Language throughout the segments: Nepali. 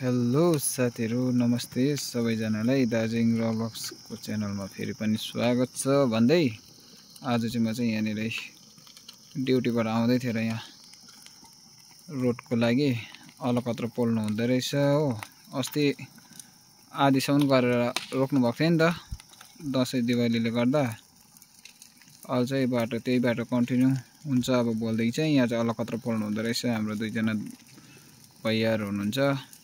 हेलो साथीहरु, नमस्ते सबैजनालाई। दार्जिलिङ रलक्सको च्यानलमा फेरि पनि स्वागत छ भन्दै आज चाहिँ म चाहिँ यहाँनिर ड्युटीबाट आउँदै थिएँ र यहाँ रोडको लागि अलकत्र पोल्नु हुँदै रहेछ हो। अस्ति आधीसम्म गरेर रोक्नु भएको थियो नि त दसैँ दिवालीले गर्दा। अहिले चाहिँ बाटो त्यही बाटो कन्टिन्यू हुन्छ। अब भोलिदेखि चाहिँ यहाँ चाहिँ अलकत्र पोल्नु हुँदो रहेछ। हाम्रो दुईजना भैयाहरू हुनुहुन्छ।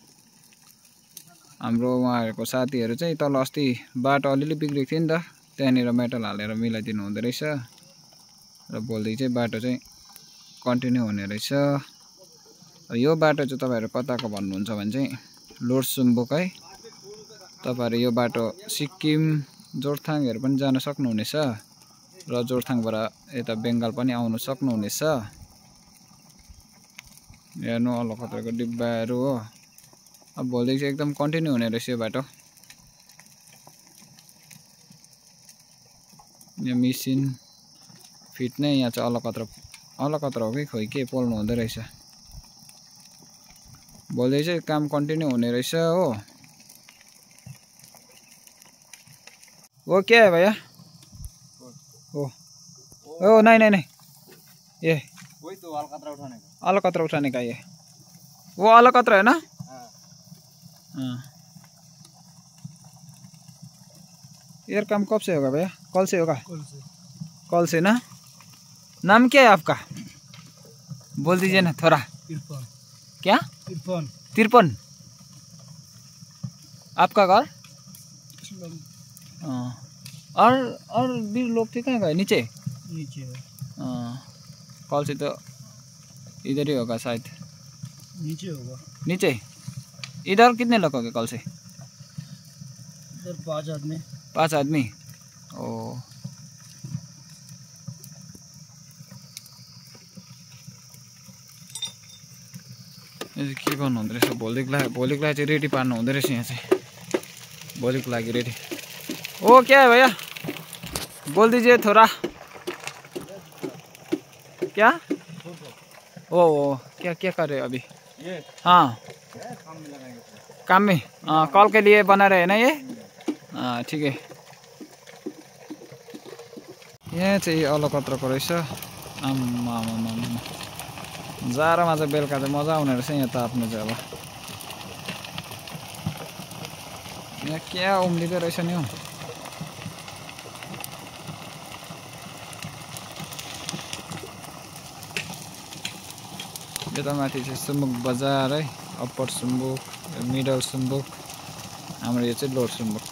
हाम्रो उहाँहरूको साथीहरू चाहिँ तल अस्ति बाटो अलिअलि बिग्रेको थियो नि त, त्यहाँनिर मेटल हालेर मिलाइदिनु हुँदो रहेछ र भोलिदेखि चाहिँ बाटो चाहिँ कन्टिन्यू हुने रहेछ। यो बाटो चाहिँ तपाईहरु कताको भन्नुहुन्छ भने चाहिँ लोडसुम्बुक है। तपाईहरु यो बाटो सिक्किम जोरथाङहरु पनि जान सक्नुहुनेछ र जोरथाङबाट यता बेंगाल पनि आउन सक्नुहुनेछ। हेर्नु अलकत्रको डिब्बाहरू हो। अब भोलिदेखि चाहिँ एकदम कन्टिन्यू हुने रहेछ यो बाटो। यो मेसिन फिट नै यहाँ चाहिँ अलकत्र हो कि खोइ के पोल्नु हुँदै रहेछ। भोलिदेखि चाहिँ काम कन्टिन्यू हुने रहेछ हो। वो क्या है भैया? ओ नहीं ये वही तो अलकतरा उठाने का। अलकत्र उठाने का ये वो अलकत्र है ना? हाँ। यार काम कब से होगा भैया? कल से होगा? कल से ना? नाम क्या है आपका? बोल दीजिए ना थोड़ा। तिरपन। क्या? तिरपन। तिरपन। आपका घर? और भी लोग थे कहाँ गए? नीचे कल से तो इधर ही होगा शायद। नीचे होगा। नीचे इधर कितने लोग हो गए कल से? इधर 5 आदमी। 5 आदमी। ओ के गर्नु हुँदो रहेछ? भोलिको लागि चाहिँ रेडी पार्नु हुँदो रहेछ यहाँ चाहिँ। भोलिको लागि रेडी। ओ क्या है भैया? बोल दीजिए थोड़ा। क्या? ओ क्या कर रहे हो अभी? ये हाँ काम में लगाएंगे। काम में कॉल के लिए बना रहे हैं ना ये? हाँ ठीक है। यहाँ चाहिँ अलकत्रको रहेछ। आम्मा जाडोमा चाहिँ बेलुका चाहिँ मजा आउने रहेछ यहाँ ताप्नु चाहिँ। अब यहाँ क्या उम्लिँदो रहेछ नि हौ। यता माथि चाहिँ सुम्बुक बजार है। अप्पर सुम्बुक, मिडल सुम्बुक, हाम्रो यो चाहिँ लोड सुम्बुक।